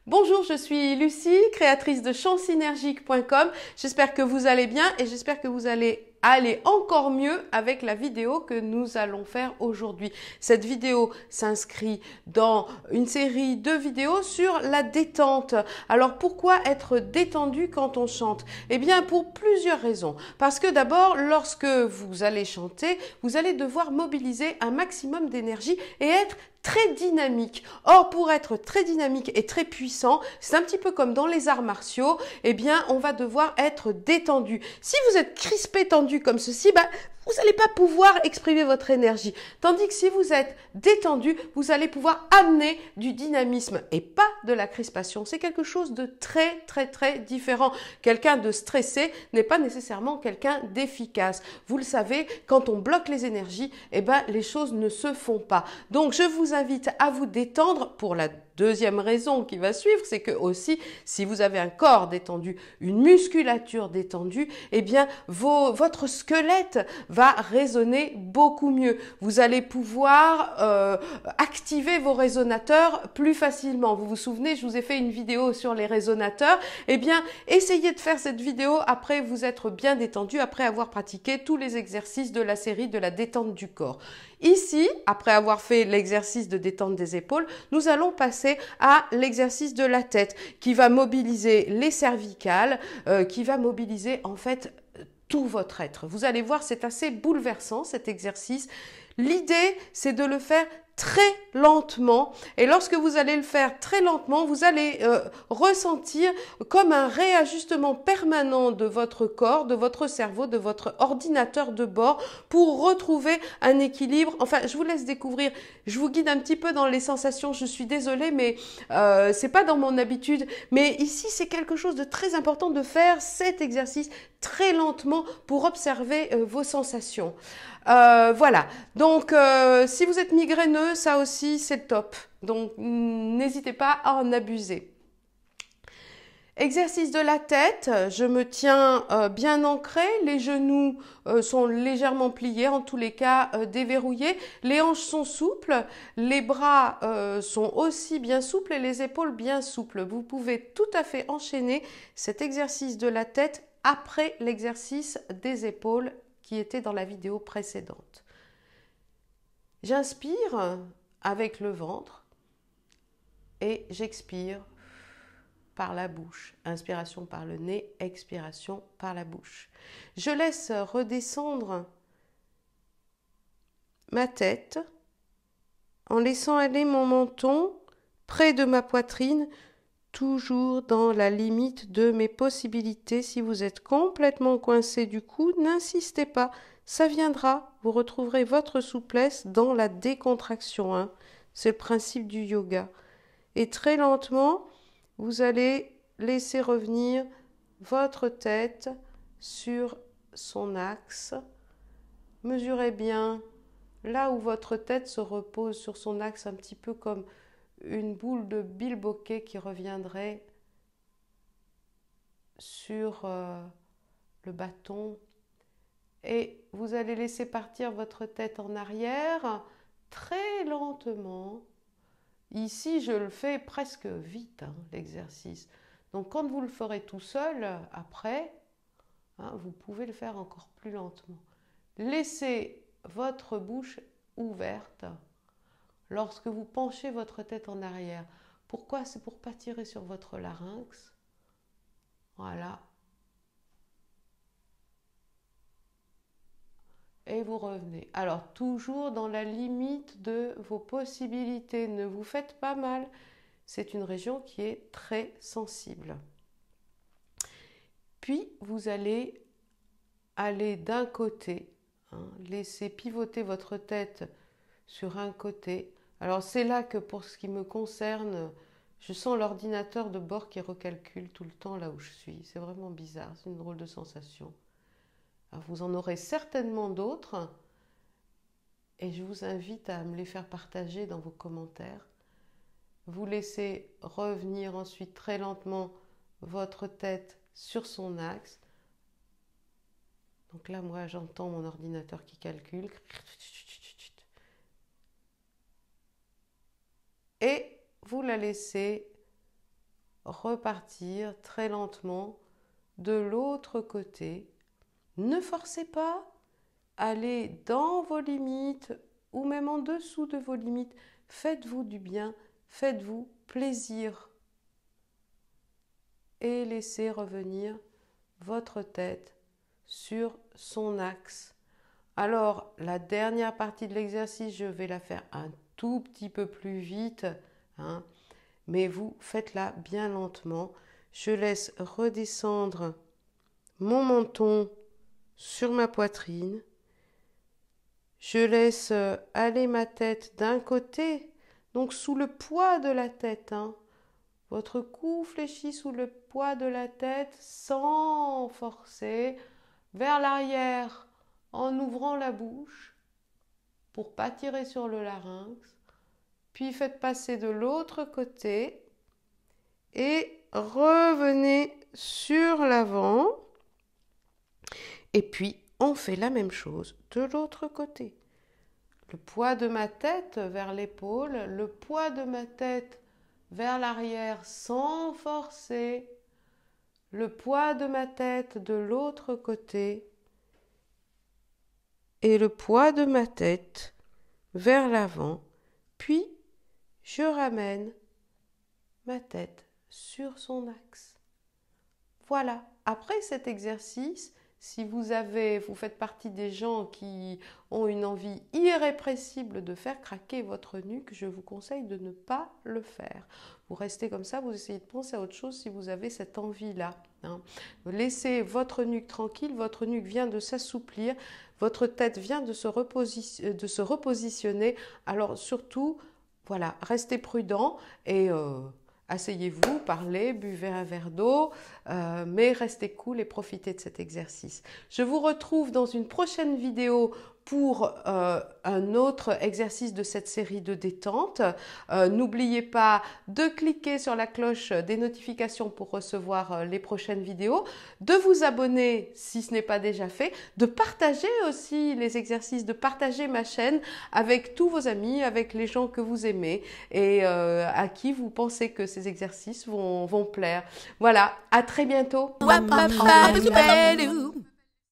Bonjour, je suis Lucie, créatrice de chantsynergique.com. J'espère que vous allez bien et j'espère que vous allez aller encore mieux avec la vidéo que nous allons faire aujourd'hui. Cette vidéo s'inscrit dans une série de vidéos sur la détente. Alors pourquoi être détendu quand on chante? Eh bien pour plusieurs raisons. Parce que d'abord, lorsque vous allez chanter, vous allez devoir mobiliser un maximum d'énergie et être très dynamique. Or, pour être très dynamique et très puissant, c'est un petit peu comme dans les arts martiaux, eh bien, on va devoir être détendu. Si vous êtes crispé, tendu comme ceci, vous n'allez pas pouvoir exprimer votre énergie. Tandis que si vous êtes détendu, vous allez pouvoir amener du dynamisme et pas de la crispation. C'est quelque chose de très, très, très différent. Quelqu'un de stressé n'est pas nécessairement quelqu'un d'efficace. Vous le savez, quand on bloque les énergies, eh ben, les choses ne se font pas. Donc, je vous invite à vous détendre pour la deuxième raison qui va suivre, c'est que aussi, si vous avez un corps détendu, une musculature détendue, eh bien, votre squelette va résonner beaucoup mieux. Vous allez pouvoir activer vos résonateurs plus facilement. Vous vous souvenez, je vous ai fait une vidéo sur les résonateurs. Eh bien, essayez de faire cette vidéo après vous être bien détendu, après avoir pratiqué tous les exercices de la série de la détente du corps. Ici, après avoir fait l'exercice de détente des épaules, nous allons passer à l'exercice de la tête qui va mobiliser les cervicales, qui va mobiliser en fait tout votre être. Vous allez voir, c'est assez bouleversant cet exercice. L'idée, c'est de le faire très lentement et lorsque vous allez le faire très lentement, vous allez ressentir comme un réajustement permanent de votre corps, de votre cerveau, de votre ordinateur de bord pour retrouver un équilibre. Enfin, je vous laisse découvrir, je vous guide un petit peu dans les sensations, je suis désolée mais c'est pas dans mon habitude, mais ici c'est quelque chose de très important de faire cet exercice très lentement pour observer vos sensations. Voilà, donc si vous êtes migraineux, ça aussi c'est top, donc n'hésitez pas à en abuser. Exercice de la tête, je me tiens bien ancré, les genoux sont légèrement pliés, en tous les cas déverrouillés, les hanches sont souples, les bras sont aussi bien souples et les épaules bien souples. Vous pouvez tout à fait enchaîner cet exercice de la tête après l'exercice des épaules qui était dans la vidéo précédente. J'inspire avec le ventre et j'expire par la bouche. Inspiration par le nez, expiration par la bouche. Je laisse redescendre ma tête en laissant aller mon menton près de ma poitrine, toujours dans la limite de mes possibilités. Si vous êtes complètement coincé du cou, n'insistez pas, ça viendra. Vous retrouverez votre souplesse dans la décontraction. Hein. C'est le principe du yoga. Et très lentement, vous allez laisser revenir votre tête sur son axe. Mesurez bien là où votre tête se repose sur son axe, un petit peu comme une boule de bilboquet qui reviendrait sur le bâton. Et vous allez laisser partir votre tête en arrière très lentement. Ici, je le fais presque vite, hein, l'exercice. Donc, quand vous le ferez tout seul, après, hein, vous pouvez le faire encore plus lentement. Laissez votre bouche ouverte lorsque vous penchez votre tête en arrière. Pourquoi? C'est pour ne pas tirer sur votre larynx. Voilà. Et vous revenez. Alors, toujours dans la limite de vos possibilités. Ne vous faites pas mal. C'est une région qui est très sensible. Puis, vous allez aller d'un côté. Hein, laissez pivoter votre tête sur un côté. Alors, c'est là que, pour ce qui me concerne, je sens l'ordinateur de bord qui recalcule tout le temps là où je suis. C'est vraiment bizarre. C'est une drôle de sensation. Alors, vous en aurez certainement d'autres et je vous invite à me les faire partager dans vos commentaires. Vous laissez revenir ensuite très lentement votre tête sur son axe. Donc là, moi, j'entends mon ordinateur qui calcule. Et vous la laissez repartir très lentement de l'autre côté. Ne forcez pas, allez dans vos limites ou même en dessous de vos limites. Faites-vous du bien, faites-vous plaisir et laissez revenir votre tête sur son axe. Alors, la dernière partie de l'exercice, je vais la faire un tout petit peu plus vite, hein, mais vous faites-la bien lentement. Je laisse redescendre mon menton sur ma poitrine. Je laisse aller ma tête d'un côté, donc sous le poids de la tête. Hein. Votre cou fléchit sous le poids de la tête sans forcer, vers l'arrière en ouvrant la bouche pour ne pas tirer sur le larynx. Puis faites passer de l'autre côté et revenez sur l'avant. Et puis, on fait la même chose de l'autre côté. Le poids de ma tête vers l'épaule, le poids de ma tête vers l'arrière sans forcer, le poids de ma tête de l'autre côté et le poids de ma tête vers l'avant, puis je ramène ma tête sur son axe. Voilà, après cet exercice, si vous faites partie des gens qui ont une envie irrépressible de faire craquer votre nuque, je vous conseille de ne pas le faire. Vous restez comme ça, vous essayez de penser à autre chose si vous avez cette envie-là. Hein. Laissez votre nuque tranquille, votre nuque vient de s'assouplir, votre tête vient de se repositionner. Alors surtout, voilà, restez prudent et asseyez-vous, parlez, buvez un verre d'eau, mais restez cool et profitez de cet exercice. Je vous retrouve dans une prochaine vidéo pour un autre exercice de cette série de détente. N'oubliez pas de cliquer sur la cloche des notifications pour recevoir les prochaines vidéos, de vous abonner si ce n'est pas déjà fait, de partager aussi les exercices, de partager ma chaîne avec tous vos amis, avec les gens que vous aimez et à qui vous pensez que ces exercices vont plaire. Voilà, à très bientôt.